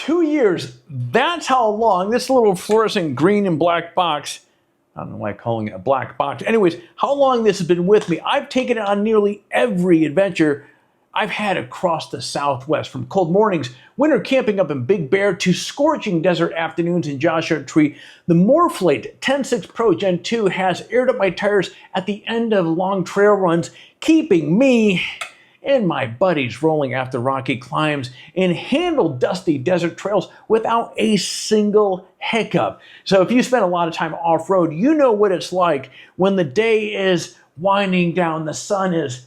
2 years, that's how long this little fluorescent green and black box, I don't know why I'm calling it a black box. Anyways, how long this has been with me. I've taken it on nearly every adventure I've had across the Southwest, from cold mornings, winter camping up in Big Bear, to scorching desert afternoons in Joshua Tree. The MORRFlate TenSix Pro Gen 2 has aired up my tires at the end of long trail runs, keeping me and my buddies rolling after rocky climbs and handle dusty desert trails without a single hiccup. So if you spend a lot of time off-road, you know what it's like when the day is winding down, the sun is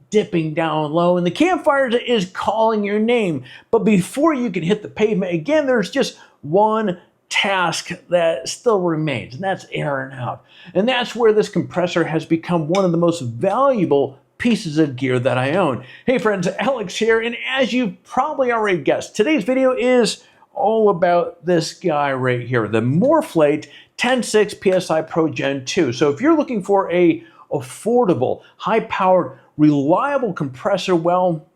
dipping down low, and the campfire is calling your name. But before you can hit the pavement again, there's just one task that still remains, and that's airing out. And that's where this compressor has become one of the most valuable pieces of gear that I own. Hey friends, Alex here, and as you've probably already guessed, today's video is all about this guy right here, the MORRFlate TenSix PSI Pro Gen 2. So if you're looking for a affordable, high-powered, reliable compressor, well,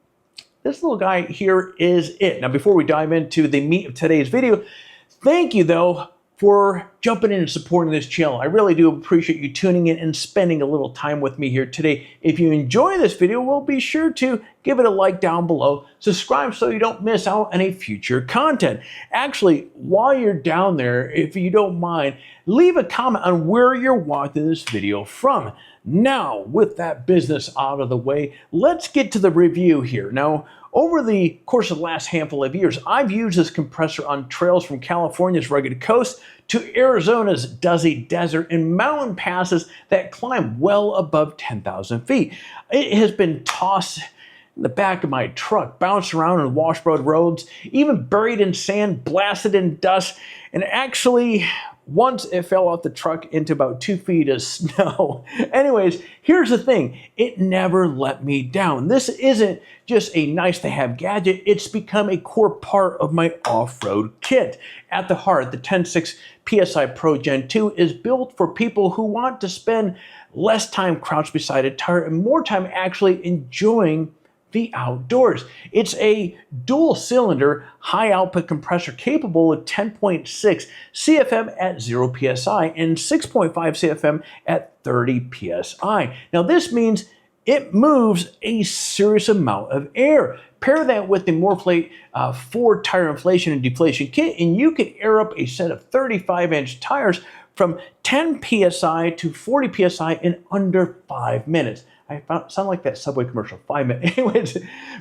this little guy here is it. Now, before we dive into the meat of today's video, thank you though for jumping in and supporting this channel. I really do appreciate you tuning in and spending a little time with me here today. If you enjoy this video, well, be sure to give it a like down below, subscribe so you don't miss out on any future content. Actually, while you're down there, if you don't mind, leave a comment on where you're watching this video from. Now, with that business out of the way, let's get to the review here. Now, over the course of the last handful of years, I've used this compressor on trails from California's rugged coast to Arizona's dusty desert and mountain passes that climb well above 10,000 feet. It has been tossed in the back of my truck, bounced around on washboard roads, even buried in sand, blasted in dust, and actually, once it fell off the truck into about 2 feet of snow. Anyways, here's the thing. It never let me down. This isn't just a nice to have gadget. It's become a core part of my off-road kit. At the heart, the TenSix PSI Pro Gen 2 is built for people who want to spend less time crouched beside a tire and more time actually enjoying the outdoors. It's a dual cylinder high output compressor capable of 10.6 CFM at 0 PSI and 6.5 CFM at 30 PSI. Now this means it moves a serious amount of air. Pair that with the MORFlate 4 Tire Inflation Deflation Kit and you can air up a set of 35-inch tires from 10 PSI to 40 PSI in under 5 minutes. I sound like that Subway commercial, 5 minutes. Anyways,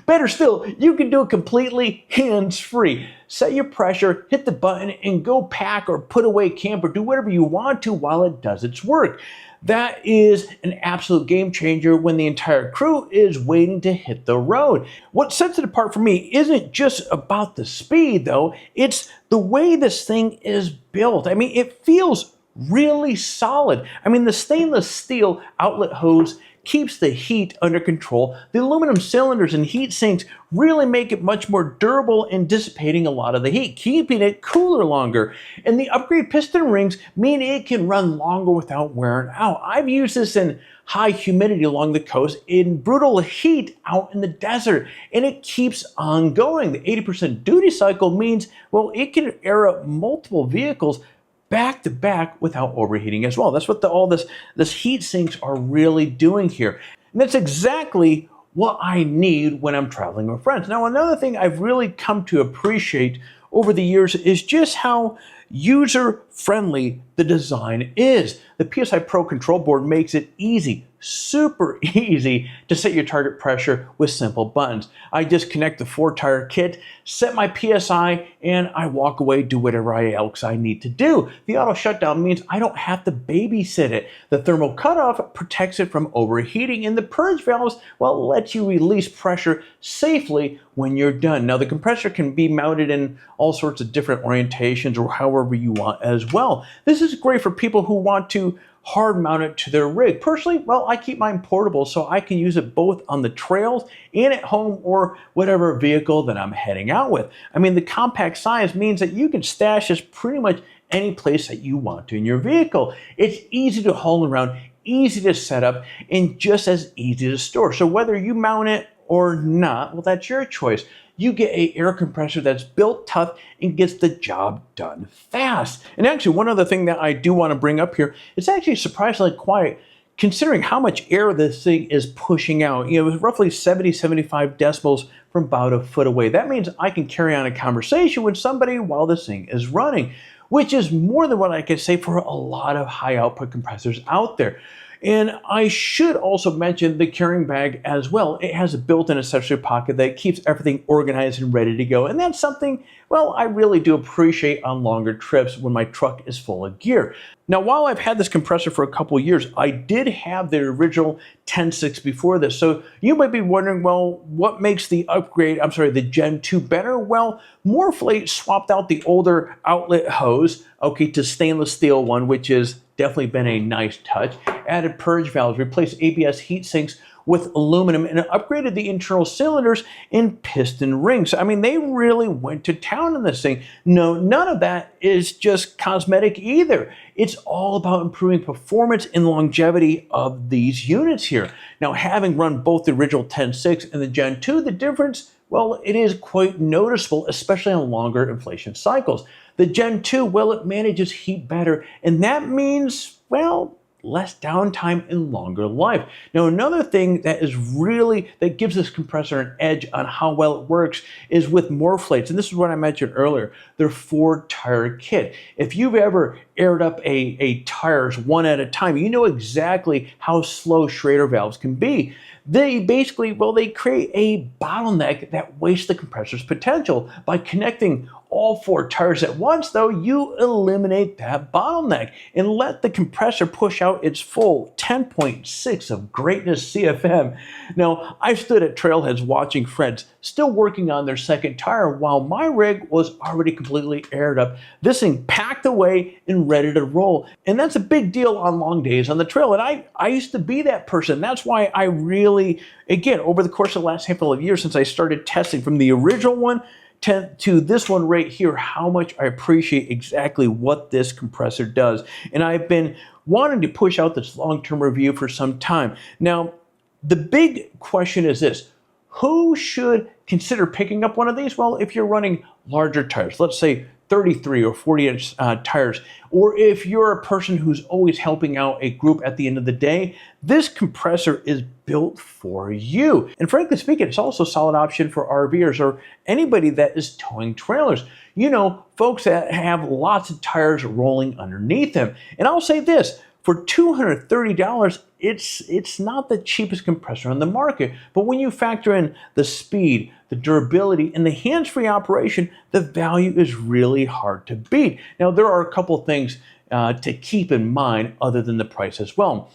better still, you can do it completely hands-free. Set your pressure, hit the button, and go pack or put away camp or do whatever you want to while it does its work. That is an absolute game changer when the entire crew is waiting to hit the road. What sets it apart for me isn't just about the speed though, it's the way this thing is built. I mean, it feels really solid. I mean, the stainless steel outlet hose keeps the heat under control. The aluminum cylinders and heat sinks really make it much more durable in dissipating a lot of the heat, keeping it cooler longer. And the upgrade piston rings mean it can run longer without wearing out. I've used this in high humidity along the coast, in brutal heat out in the desert, and it keeps on going. The 80% duty cycle means, well, it can air up multiple vehicles back to back without overheating as well. That's what all this heat sinks are really doing here. And that's exactly what I need when I'm traveling with friends. Now, another thing I've really come to appreciate over the years is just how user-friendly the design is. The PSI Pro control board makes it easy, super easy to set your target pressure with simple buttons. I just connect the 4-tire kit, set my PSI, and I walk away, do whatever else I need to do. The auto shutdown means I don't have to babysit it. The thermal cutoff protects it from overheating, and the purge valves, well, let you release pressure safely when you're done. Now, the compressor can be mounted in all sorts of different orientations or however you want as well. This is great for people who want to hard mount it to their rig. Personally, well, I keep mine portable so I can use it both on the trails and at home or whatever vehicle that I'm heading out with. I mean, the compact size means that you can stash this pretty much any place that you want to in your vehicle. It's easy to haul around, easy to set up, and just as easy to store. So whether you mount it or not, well, that's your choice. you get an air compressor that's built tough and gets the job done fast. And actually, one other thing that I do want to bring up here, it's actually surprisingly quiet considering how much air this thing is pushing out. You know, it's roughly 70-75 decibels from about a foot away. That means I can carry on a conversation with somebody while this thing is running, which is more than what I can say for a lot of high output compressors out there. And I should also mention the carrying bag as well. It has a built-in accessory pocket that keeps everything organized and ready to go. And that's something, well, I really do appreciate on longer trips when my truck is full of gear. Now, while I've had this compressor for a couple of years, I did have the original TenSix before this. So you might be wondering, well, what makes the the Gen 2 better? Well, MORRFlate swapped out the older outlet hose, okay, to stainless steel one, which has definitely been a nice touch. Added purge valves, replaced ABS heat sinks with aluminum, and upgraded the internal cylinders and piston rings. I mean, they really went to town on this thing. No, none of that is just cosmetic either. It's all about improving performance and longevity of these units here. Now, having run both the original TenSix and the Gen 2, the difference, well, it is quite noticeable, especially on longer inflation cycles. The Gen 2, well, it manages heat better, and that means, well, less downtime and longer life. Now, another thing that gives this compressor an edge on how well it works is with MORRFlates. And this is what I mentioned earlier, their 4-tire kit. If you've ever aired up a tires one at a time, you know exactly how slow Schrader valves can be. They basically, well, they create a bottleneck that wastes the compressor's potential. By connecting all 4 tires at once, though, you eliminate that bottleneck and let the compressor push out its full 10.6 of greatness CFM. Now, I've stood at trailheads watching friends still working on their second tire while my rig was already completely aired up. This thing packed away and ready to roll. And that's a big deal on long days on the trail. And I used to be that person. That's why I really, again, over the course of the last handful of years since I started testing from the original one to this one right here, how much I appreciate exactly what this compressor does. And I've been wanting to push out this long-term review for some time. Now, the big question is this: who should consider picking up one of these? Well, if you're running larger tires, let's say 33 or 40 inch tires, or if you're a person who's always helping out a group at the end of the day, this compressor is built for you. And frankly speaking, it's also a solid option for RVers or anybody that is towing trailers. You know, folks that have lots of tires rolling underneath them. And I'll say this, for $230, it's not the cheapest compressor on the market, but when you factor in the speed, the durability, and the hands-free operation, the value is really hard to beat. Now, there are a couple things to keep in mind other than the price as well.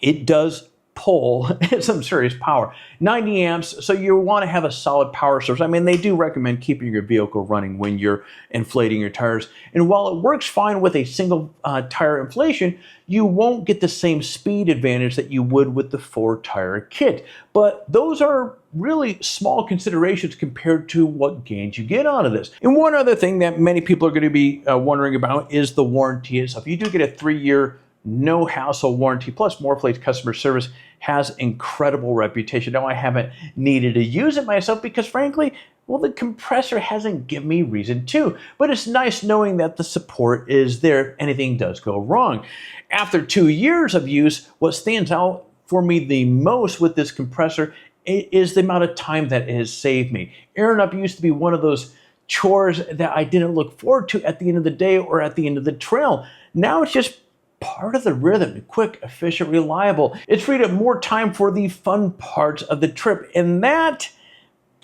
It does pull some serious power, 90 amps, so you want to have a solid power source. I mean, they do recommend keeping your vehicle running when you're inflating your tires. And while it works fine with a single tire inflation, you won't get the same speed advantage that you would with the 4-tire kit. But those are really small considerations compared to what gains you get out of this. And one other thing that many people are going to be wondering about is the warranty itself. You do get a 3-year no hassle warranty, plus MORRFlate's customer service has incredible reputation. Now, I haven't needed to use it myself because frankly, well, the compressor hasn't given me reason to, but it's nice knowing that the support is there if anything does go wrong. After 2 years of use, what stands out for me the most with this compressor is the amount of time that it has saved me. Airing up used to be one of those chores that I didn't look forward to at the end of the day or at the end of the trail. Now it's just part of the rhythm, quick, efficient, reliable. It's freed up more time for the fun parts of the trip, and that,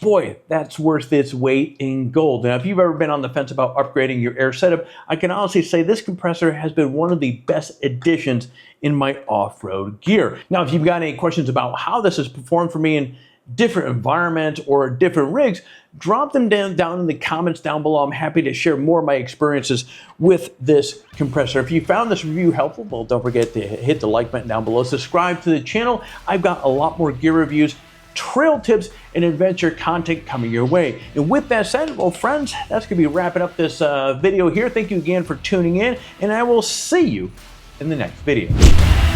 boy, that's worth its weight in gold. Now, if you've ever been on the fence about upgrading your air setup, I can honestly say this compressor has been one of the best additions in my off-road gear. Now, if you've got any questions about how this has performed for me in different environments or different rigs, drop them down in the comments down below. I'm happy to share more of my experiences with this compressor. If you found this review helpful, well, don't forget to hit the like button down below. Subscribe to the channel. I've got a lot more gear reviews, trail tips, and adventure content coming your way. And with that said, well, friends, that's going to be wrapping up this video here. Thank you again for tuning in, and I will see you in the next video.